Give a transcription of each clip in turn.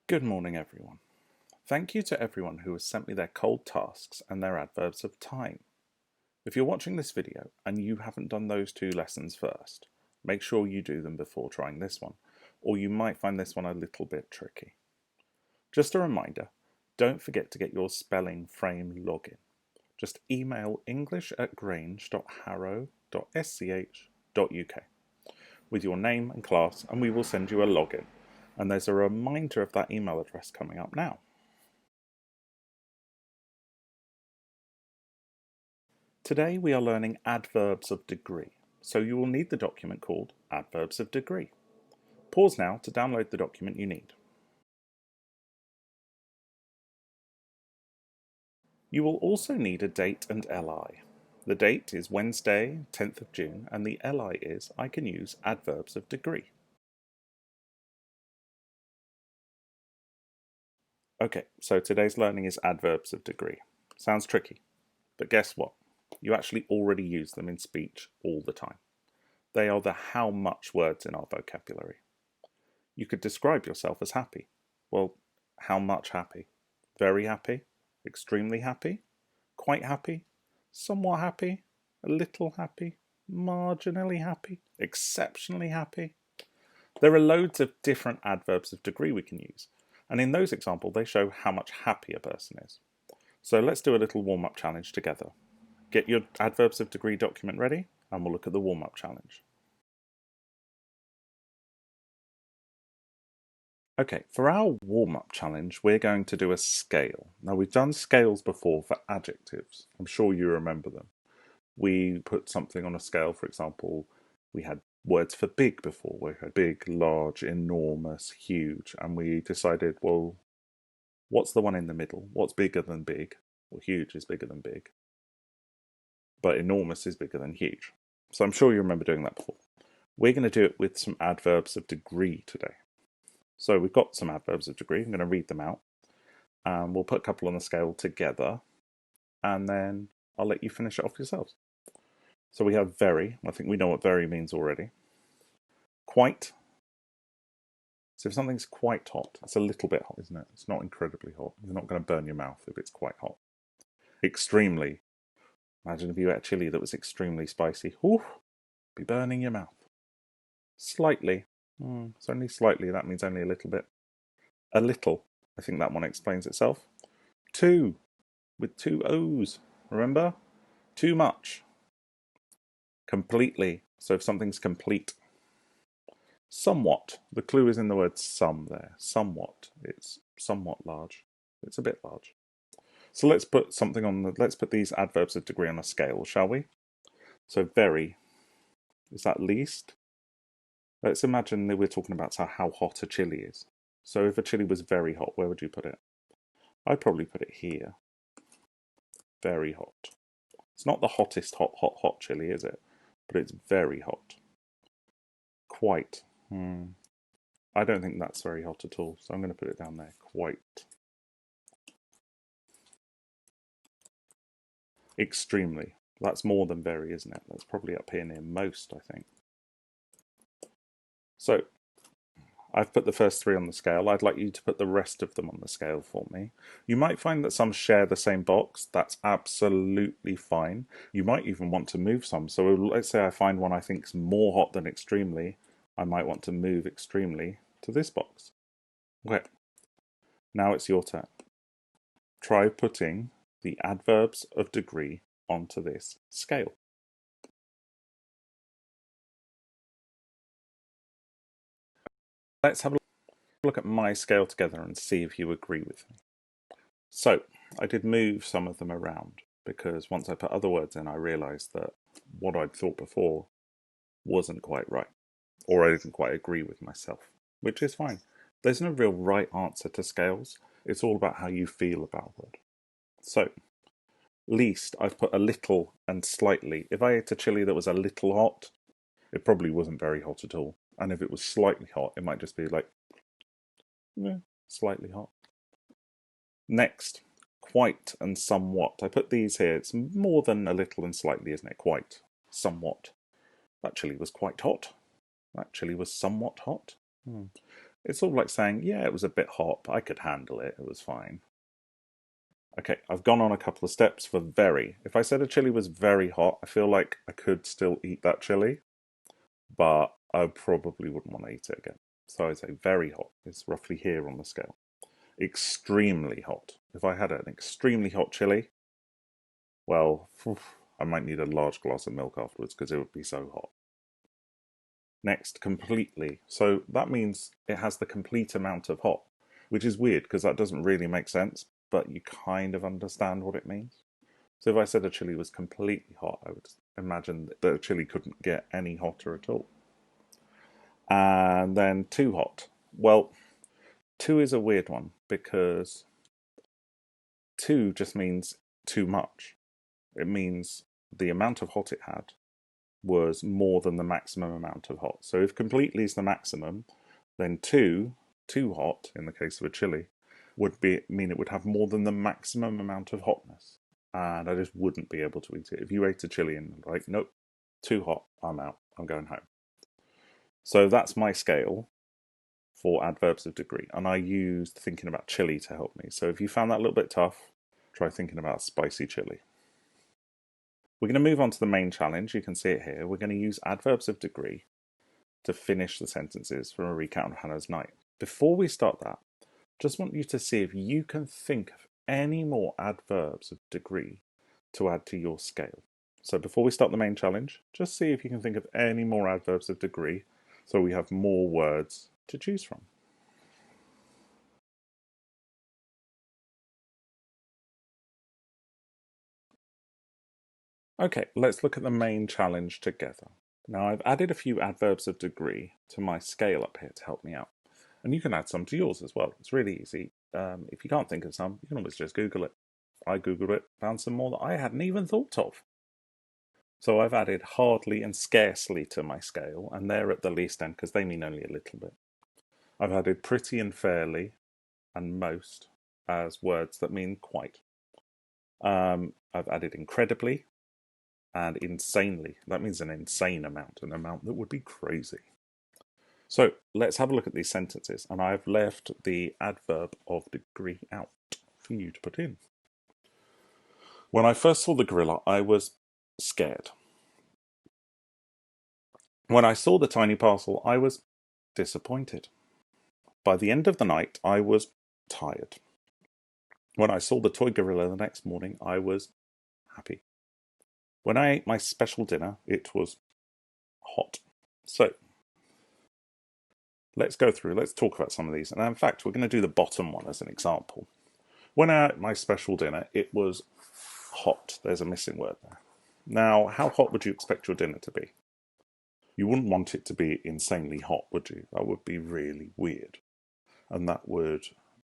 Good morning, everyone. Thank you to everyone who has sent me their cold tasks and their adverbs of time. If you're watching this video and you haven't done those two lessons first, make sure you do them before trying this one, or you might find this one a little bit tricky. Just a reminder, don't forget to get your spelling frame login. Just email english@grange.harrow.sch.uk with your name and class, and we will send you a login. And there's a reminder of that email address coming up now. Today we are learning adverbs of degree, so you will need the document called Adverbs of Degree. Pause now to download the document you need. You will also need a date and LI. The date is Wednesday, 10th of June, and the LI is I can use adverbs of degree. Okay, so today's learning is adverbs of degree. Sounds tricky, but guess what? You actually already use them in speech all the time. They are the how much words in our vocabulary. You could describe yourself as happy. Well, how much happy? Very happy? Extremely happy? Quite happy? Somewhat happy? A little happy? Marginally happy? Exceptionally happy? There are loads of different adverbs of degree we can use, and in those examples they show how much happy a person is. So let's do a little warm-up challenge together. Get your adverbs of degree document ready and we'll look at the warm-up challenge. Okay, for our warm-up challenge, we're going to do a scale. Now, we've done scales before for adjectives. I'm sure you remember them. We put something on a scale, for example, we had words for big before. We had big, large, enormous, huge, and we decided, well, what's the one in the middle? What's bigger than big? Well, huge is bigger than big, but enormous is bigger than huge. So I'm sure you remember doing that before. We're going to do it with some adverbs of degree today. So we've got some adverbs of degree. I'm going to read them out. We'll put a couple on the scale together, and then I'll let you finish it off yourselves. So we have very. I think we know what very means already. Quite. So if something's quite hot, it's a little bit hot, isn't it? It's not incredibly hot. You're not going to burn your mouth if it's quite hot. Extremely. Imagine if you ate chili that was extremely spicy. Ooh, be burning your mouth. Slightly. It's only slightly. That means only a little bit. A little. I think that one explains itself. Too, with two O's. Remember? Too much. Completely. So if something's complete. Somewhat. The clue is in the word some there. Somewhat. It's somewhat large. It's a bit large. So let's put something on the. Let's put these adverbs of degree on a scale, shall we? So very. Is that least? Let's imagine that we're talking about how hot a chili is. So if a chili was very hot, where would you put it? I'd probably put it here. Very hot. It's not the hottest hot chili, is it? But it's very hot. Quite. I don't think that's very hot at all, so I'm going to put it down there. Quite. Extremely. That's more than very, isn't it? That's probably up here near most, I think. So I've put the first three on the scale. I'd like you to put the rest of them on the scale for me. You might find that some share the same box. That's absolutely fine. You might even want to move some. So let's say I find one I think is more hot than extremely. I might want to move extremely to this box. Okay. Now it's your turn. Try putting the adverbs of degree onto this scale. Let's have a look at my scale together and see if you agree with me. So I did move some of them around because once I put other words in, I realised that what I'd thought before wasn't quite right, or I didn't quite agree with myself, which is fine. There's no real right answer to scales. It's all about how you feel about a word. So, least, I've put a little and slightly. If I ate a chili that was a little hot, it probably wasn't very hot at all. And if it was slightly hot, it might just be like, slightly hot. Next, quite and somewhat. I put these here. It's more than a little and slightly, isn't it? Quite, somewhat. That chili was quite hot. That chili was somewhat hot. It's sort of like saying, yeah, it was a bit hot, but I could handle it. It was fine. Okay, I've gone on a couple of steps for very. If I said a chili was very hot, I feel like I could still eat that chili, but I probably wouldn't want to eat it again. So I'd say very hot is roughly here on the scale. Extremely hot. If I had an extremely hot chili, well, I might need a large glass of milk afterwards because it would be so hot. Next, completely. So that means it has the complete amount of hot, which is weird because that doesn't really make sense, but you kind of understand what it means. So if I said a chili was completely hot, I would imagine that a chili couldn't get any hotter at all. And then too hot. Well, too is a weird one because too just means too much. It means the amount of hot it had was more than the maximum amount of hot. So if completely is the maximum, then too hot, in the case of a chili, would mean it would have more than the maximum amount of hotness. And I just wouldn't be able to eat it. If you ate a chili and like, nope, too hot, I'm out, I'm going home. So that's my scale for adverbs of degree. And I used thinking about chili to help me. So if you found that a little bit tough, try thinking about spicy chili. We're going to move on to the main challenge. You can see it here. We're going to use adverbs of degree to finish the sentences from a recount of Hannah's night. Before we start that, just want you to see if you can think of any more adverbs of degree to add to your scale. So before we start the main challenge, just see if you can think of any more adverbs of degree so we have more words to choose from. Okay, let's look at the main challenge together. Now I've added a few adverbs of degree to my scale up here to help me out. And you can add some to yours as well. It's really easy. If you can't think of some, you can always just Google it. I Googled it, found some more that I hadn't even thought of. So I've added hardly and scarcely to my scale, and they're at the least end because they mean only a little bit. I've added pretty and fairly and most as words that mean quite. I've added incredibly and insanely. That means an insane amount, an amount that would be crazy. So let's have a look at these sentences, and I've left the adverb of degree out for you to put in. When I first saw the gorilla, I was scared. When I saw the tiny parcel, I was disappointed. By the end of the night, I was tired. When I saw the toy gorilla the next morning, I was happy. When I ate my special dinner, it was hot. So let's go through, let's talk about some of these. And in fact, we're going to do the bottom one as an example. When I ate my special dinner, it was hot. There's a missing word there. Now, how hot would you expect your dinner to be? You wouldn't want it to be insanely hot, would you? That would be really weird. And that would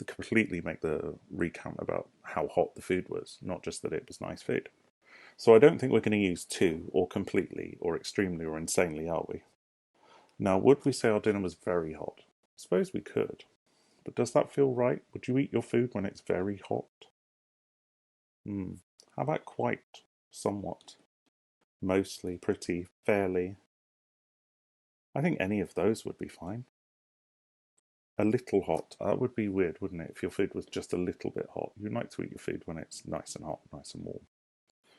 completely make the recount about how hot the food was, not just that it was nice food. So I don't think we're going to use too, or completely, or extremely, or insanely, are we? Now, would we say our dinner was very hot? I suppose we could. But does that feel right? Would you eat your food when it's very hot? How about quite, somewhat, mostly, pretty, fairly? I think any of those would be fine. A little hot. That would be weird, wouldn't it? If your food was just a little bit hot. You'd like to eat your food when it's nice and hot, nice and warm.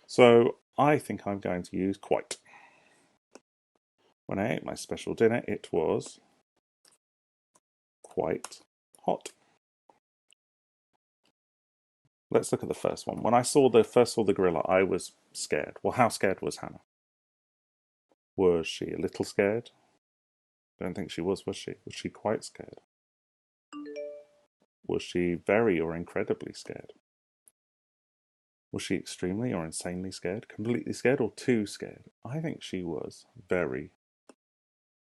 So I think I'm going to use quite. When I ate my special dinner, it was quite hot. Let's look at the first one. When I first saw the gorilla, I was scared. Well, how scared was Hannah? Was she a little scared? I don't think she was she? Was she quite scared? Was she very or incredibly scared? Was she extremely or insanely scared? Completely scared or too scared? I think she was very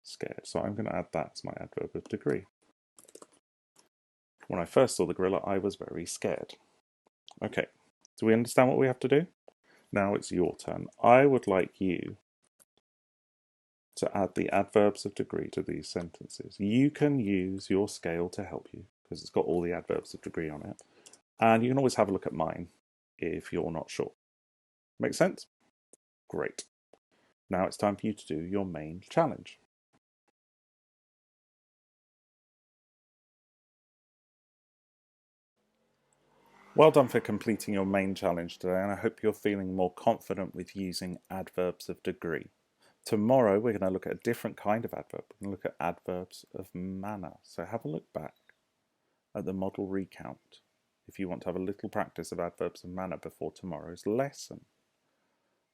scared. So I'm going to add that as my adverb of degree. When I first saw the gorilla, I was very scared. Okay, do we understand what we have to do? Now it's your turn. I would like you to add the adverbs of degree to these sentences. You can use your scale to help you because it's got all the adverbs of degree on it. And you can always have a look at mine if you're not sure. Make sense? Great. Now it's time for you to do your main challenge. Well done for completing your main challenge today, and I hope you're feeling more confident with using adverbs of degree. Tomorrow we're going to look at a different kind of adverb. We're going to look at adverbs of manner. So have a look back at the model recount if you want to have a little practice of adverbs of manner before tomorrow's lesson.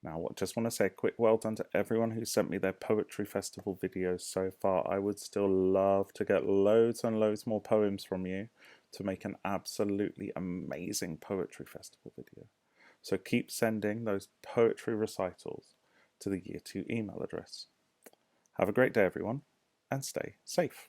Now, I just want to say a quick well done to everyone who sent me their Poetry Festival videos so far. I would still love to get loads and loads more poems from you to make an absolutely amazing Poetry Festival video. So keep sending those poetry recitals to the Year 2 email address. Have a great day, everyone, and stay safe.